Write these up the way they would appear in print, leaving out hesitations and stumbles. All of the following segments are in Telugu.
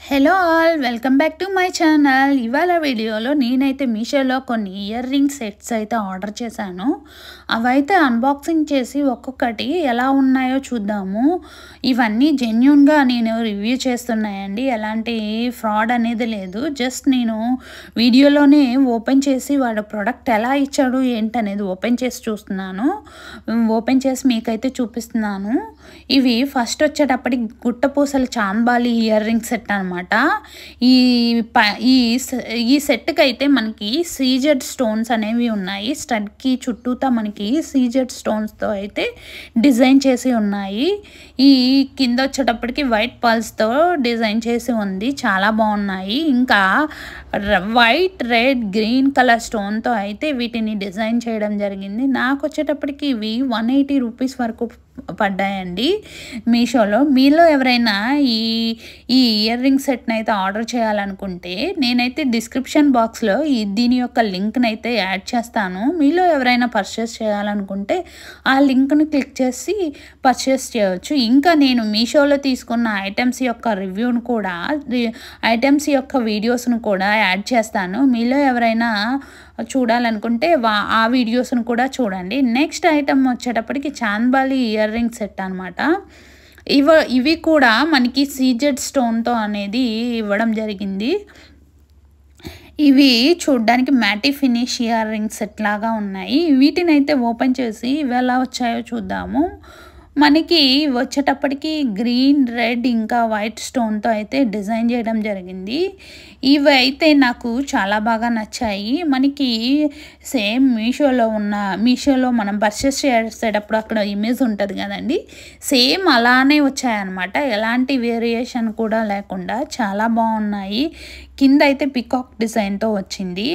Hello all welcome back to my channel. ఇవాళ వీడియోలో నేనైతే మీషోలో కొన్ని ఇయర్ రింగ్ సెట్స్ అయితే ఆర్డర్ చేశాను. అవైతే అన్బాక్సింగ్ చేసి ఒక్కొక్కటి ఎలా ఉన్నాయో చూద్దాము. ఇవన్నీ జెన్యూన్గా నేను రివ్యూ చేస్తున్నాయండి, ఎలాంటి ఫ్రాడ్ అనేది లేదు. జస్ట్ నేను వీడియోలోనే ఓపెన్ చేసి వాడు ప్రోడక్ట్ ఎలా ఇచ్చాడు ఏంటనేది ఓపెన్ చేసి చూస్తున్నాను. ఓపెన్ చేసి మీకైతే చూపిస్తున్నాను. ఇవి ఫస్ట్ వచ్చేటప్పటికి గుట్టపూసల చాంబాలి ఇయర్ రింగ్ సెట్ అనమాట. ఈ సెట్కి అయితే మనకి సీజెడ్ స్టోన్స్ అనేవి ఉన్నాయి. స్టడ్కి చుట్టూతా మనకి సీజెడ్ స్టోన్స్తో అయితే డిజైన్ చేసి ఉన్నాయి. ఈ కింద వచ్చేటప్పటికి వైట్ పర్ల్స్తో డిజైన్ చేసి ఉంది, చాలా బాగున్నాయి. ఇంకా వైట్, రెడ్, గ్రీన్ కలర్ స్టోన్తో అయితే వీటిని డిజైన్ చేయడం జరిగింది. నాకు వచ్చేటప్పటికి ఇవి 180 రూపీస్ వరకు పడ్డాయండి మీషోలో. మీలో ఎవరైనా ఈ ఇయర్ రింగ్ సెట్ని అయితే ఆర్డర్ చేయాలనుకుంటే నేనైతే డిస్క్రిప్షన్ బాక్స్లో దీని యొక్క లింక్ని అయితే యాడ్ చేస్తాను. మీలో ఎవరైనా పర్చేస్ చేయాలనుకుంటే ఆ లింక్ని క్లిక్ చేసి పర్చేస్ చేయవచ్చు. ఇంకా నేను మీషోలో తీసుకున్న ఐటమ్స్ యొక్క రివ్యూను కూడా, ఐటమ్స్ యొక్క వీడియోస్ను కూడా యాడ్ చేస్తాను. మీలో ఎవరైనా చూడాలనుకుంటే ఆ వీడియోస్ను కూడా చూడండి. నెక్స్ట్ ఐటమ్ వచ్చేటప్పటికి చాంబాలి ఇయర్ రింగ్ సెట్ అనమాట. ఇవి కూడా మనకి సీజెడ్ స్టోన్తో అనేది ఇవ్వడం జరిగింది. ఇవి చూడ్డానికి మ్యాటీ ఫినిష్ ఇయర్ రింగ్ సెట్ లాగా ఉన్నాయి. వీటిని అయితే ఓపెన్ చేసి ఇవి ఎలా వచ్చాయో చూద్దాము. మనకి వచ్చేటప్పటికి గ్రీన్, రెడ్ ఇంకా వైట్ స్టోన్తో అయితే డిజైన్ చేయడం జరిగింది. ఇవి అయితే నాకు చాలా బాగా నచ్చాయి. మనకి సేమ్ మీషోలో మనం పర్చేస్ చేసేటప్పుడు అక్కడ ఇమేజ్ ఉంటుంది కదండి, సేమ్ అలానే వచ్చాయన్నమాట. ఎలాంటి వేరియేషన్ కూడా లేకుండా చాలా బాగున్నాయి. కింద అయితే పికాక్ డిజైన్తో వచ్చింది.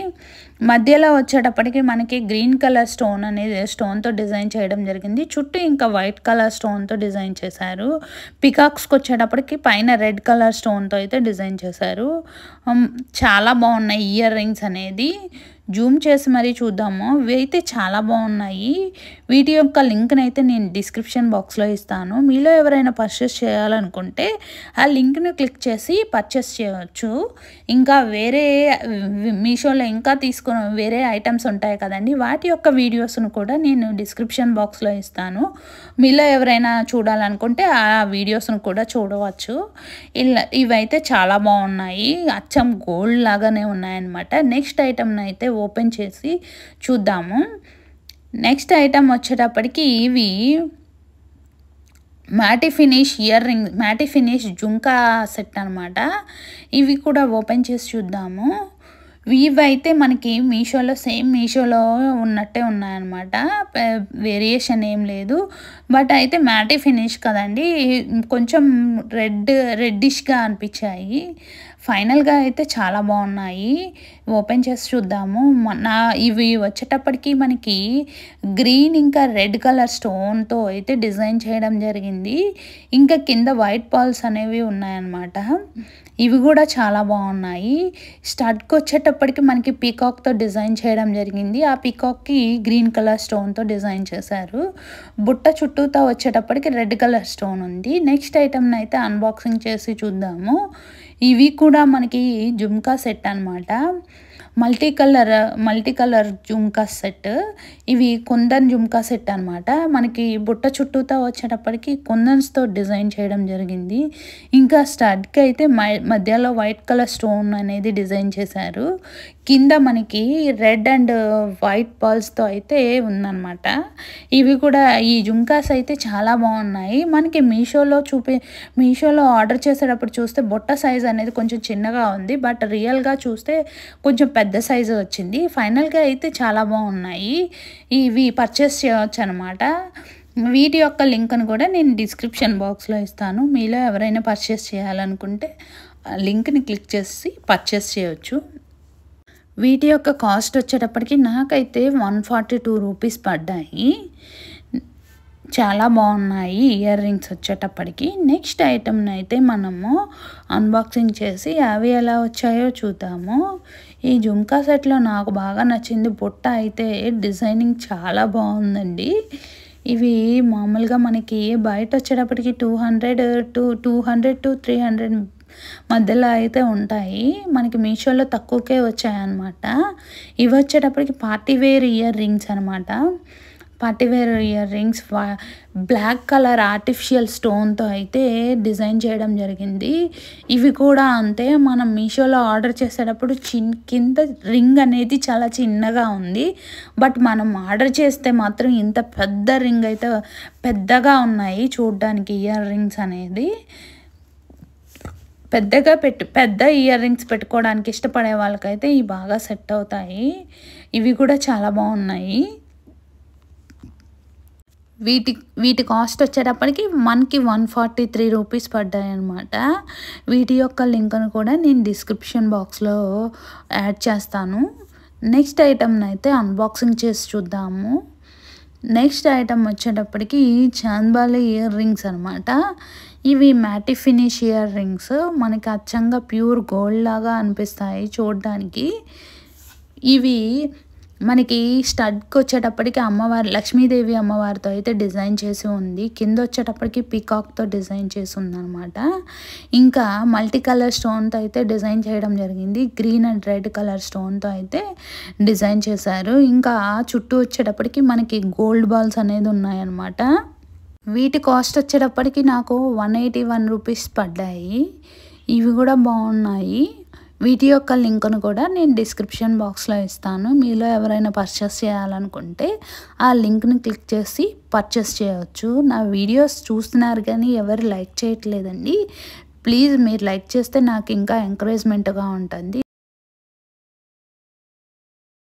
మధ్యలో వచ్చేటప్పటికి మనకి గ్రీన్ కలర్ స్టోన్తో డిజైన్ చేయడం జరిగింది. చుట్టూ ఇంకా వైట్ కలర్ స్టోన్తో డిజైన్ చేశారు. పికాక్స్కి వచ్చేటప్పటికి పైన రెడ్ కలర్ స్టోన్తో అయితే డిజైన్ చేశారు. చాలా బాగున్నాయి ఇయర్ రింగ్స్ అనేది. జూమ్ చేసి మరీ చూద్దాము. ఇవి అయితే చాలా బాగున్నాయి. వీటి యొక్క లింక్ని అయితే నేను డిస్క్రిప్షన్ బాక్స్లో ఇస్తాను. మీలో ఎవరైనా పర్చేస్ చేయాలనుకుంటే ఆ లింక్ని క్లిక్ చేసి పర్చేస్ చేయవచ్చు. ఇంకా వేరే మీషోలో ఇంకా తీసుకున్న వేరే ఐటమ్స్ ఉంటాయి కదండి, వాటి యొక్క వీడియోస్ను కూడా నేను డిస్క్రిప్షన్ బాక్స్లో ఇస్తాను. మీలో ఎవరైనా చూడాలనుకుంటే ఆ వీడియోస్ను కూడా చూడవచ్చు. ఇవైతే చాలా బాగున్నాయి, అచ్చం గోల్డ్ లాగానే ఉన్నాయన్నమాట. నెక్స్ట్ ఐటమ్ని అయితే ఓపెన్ చేసి చూద్దాము. నెక్స్ట్ ఐటమ్ వచ్చేటప్పటికి ఇవి మ్యాటీ ఫినిష్ జుంకా సెట్ అనమాట. ఇవి కూడా ఓపెన్ చేసి చూద్దాము. ఇవి అయితే మనకి మీషోలో ఉన్నట్టే ఉన్నాయన్నమాట, వేరియేషన్ ఏం లేదు. బట్ అయితే మ్యాటీ ఫినిష్ కదండి, కొంచెం రెడ్డిష్గా అనిపించాయి. ఫైనల్గా అయితే చాలా బాగున్నాయి. ఓపెన్ చేసి చూద్దాము. ఇవి వచ్చేటప్పటికి మనకి గ్రీన్ ఇంకా రెడ్ కలర్ స్టోన్తో అయితే డిజైన్ చేయడం జరిగింది. ఇంకా కింద వైట్ పర్ల్స్ అనేవి ఉన్నాయన్నమాట. ఇవి కూడా చాలా బాగున్నాయి. స్టడ్కి వచ్చేటప్పటికి మనకి పీకాక్తో డిజైన్ చేయడం జరిగింది. ఆ పీకాక్కి గ్రీన్ కలర్ స్టోన్తో డిజైన్ చేశారు. బుట్ట చుట్టూతో వచ్చేటప్పటికి రెడ్ కలర్ స్టోన్ ఉంది. నెక్స్ట్ ఐటమ్ని అయితే అన్బాక్సింగ్ చేసి చూద్దాము. ఇవి కూడా మనకి జుమ్కా సెట్ అనమాట. Multi colour jhumka set. ఇవి కుందన్ జుమ్కా సెట్ అనమాట. మనకి బుట్ట చుట్టూతో వచ్చేటప్పటికి కుందన్స్తో డిజైన్ చేయడం జరిగింది. ఇంకా స్టడ్కి అయితే మధ్యలో వైట్ కలర్ స్టోన్ అనేది డిజైన్ చేశారు. కింద మనకి రెడ్ అండ్ వైట్ పర్ల్స్తో అయితే ఉందన్నమాట. ఇవి కూడా ఈ జుమ్కాస్ అయితే చాలా బాగున్నాయి. మనకి మీషోలో ఆర్డర్ చేసేటప్పుడు చూస్తే బుట్ట సైజ్ అనేది కొంచెం చిన్నగా ఉంది, బట్ రియల్గా చూస్తే కొంచెం పెద్ద సైజు వచ్చింది. ఫైనల్గా అయితే చాలా బాగున్నాయి. ఇవి పర్చేస్ చేయవచ్చు అనమాట. వీటి యొక్క లింక్ను కూడా నేను డిస్క్రిప్షన్ బాక్స్లో ఇస్తాను. మీలో ఎవరైనా పర్చేస్ చేయాలనుకుంటే లింక్ని క్లిక్ చేసి పర్చేస్ చేయవచ్చు. వీటి యొక్క కాస్ట్ వచ్చేటప్పటికి నాకైతే 142 రూపీస్ పడ్డాయి. చాలా బాగున్నాయి ఇయర్ రింగ్స్ వచ్చేటప్పటికి. నెక్స్ట్ ఐటమ్ని అయితే మనము అన్బాక్సింగ్ చేసి అవి ఎలా వచ్చాయో చూద్దాము. ఈ జుమ్కా సెట్లో నాకు బాగా నచ్చింది బుట్ట అయితే డిజైనింగ్ చాలా బాగుందండి. ఇవి మామూలుగా మనకి బయట వచ్చేటప్పటికి 200 to 300 మధ్యలో అయితే ఉంటాయి. మనకి మీషోలో తక్కువకే వచ్చాయన్నమాట. ఇవి వచ్చేటప్పటికి పార్టీ వేర్ ఇయర్ రింగ్స్ అనమాట. Party wear earrings black colour artificial స్టోన్తో అయితే డిజైన్ చేయడం జరిగింది. ఇవి కూడా అంతే, మనం మీషోలో ఆర్డర్ చేసేటప్పుడు కింద రింగ్ అనేది చాలా చిన్నగా ఉంది. బట్ మనం ఆర్డర్ చేస్తే మాత్రం ఇంత పెద్ద రింగ్ అయితే పెద్దగా ఉన్నాయి చూడ్డానికి. ఇయర్ రింగ్స్ అనేది పెద్ద ఇయర్ రింగ్స్ పెట్టుకోవడానికి ఇష్టపడే వాళ్ళకైతే ఇవి బాగా సెట్ అవుతాయి. ఇవి కూడా చాలా బాగున్నాయి. వీటి కాస్ట్ వచ్చేటప్పటికి మనకి 143 రూపీస్ పడ్డాయి అన్నమాట. వీటి యొక్క లింక్ను కూడా నేను డిస్క్రిప్షన్ బాక్స్లో యాడ్ చేస్తాను. నెక్స్ట్ ఐటమ్ని అయితే అన్బాక్సింగ్ చేసి చూద్దాము. నెక్స్ట్ ఐటమ్ వచ్చేటప్పటికి చాంద్బాలి ఇయర్ రింగ్స్ అనమాట. ఇవి మ్యాటి ఫినిష్ ఇయర్ రింగ్స్, మనకి అచ్చంగా ప్యూర్ గోల్డ్ లాగా అనిపిస్తాయి చూడడానికి. ఇవి మనకి స్టడ్కి వచ్చేటప్పటికి అమ్మవారు లక్ష్మీదేవి అమ్మవారితో అయితే డిజైన్ చేసి ఉంది. కింద వచ్చేటప్పటికి పీకాక్తో డిజైన్ చేసి ఉందన్నమాట. ఇంకా మల్టీ కలర్ స్టోన్తో అయితే డిజైన్ చేయడం జరిగింది. గ్రీన్ అండ్ రెడ్ కలర్ స్టోన్తో అయితే డిజైన్ చేశారు. ఇంకా చుట్టూ వచ్చేటప్పటికి మనకి గోల్డ్ బాల్స్ అనేది ఉన్నాయన్నమాట. వీటి కాస్ట్ వచ్చేటప్పటికి నాకు 181 రూపీస్ పడ్డాయి. ఇవి కూడా బాగున్నాయి. వీటి యొక్క లింక్ను కూడా నేను డిస్క్రిప్షన్ బాక్స్లో ఇస్తాను. మీలో ఎవరైనా పర్చేస్ చేయాలనుకుంటే ఆ లింక్ని క్లిక్ చేసి పర్చేస్ చేయవచ్చు. నా వీడియోస్ చూస్తున్నారు కానీ ఎవరు లైక్ చేయట్లేదండి. ప్లీజ్ మీరు లైక్ చేస్తే నాకు ఇంకా ఎంకరేజ్మెంట్గా ఉంటుంది.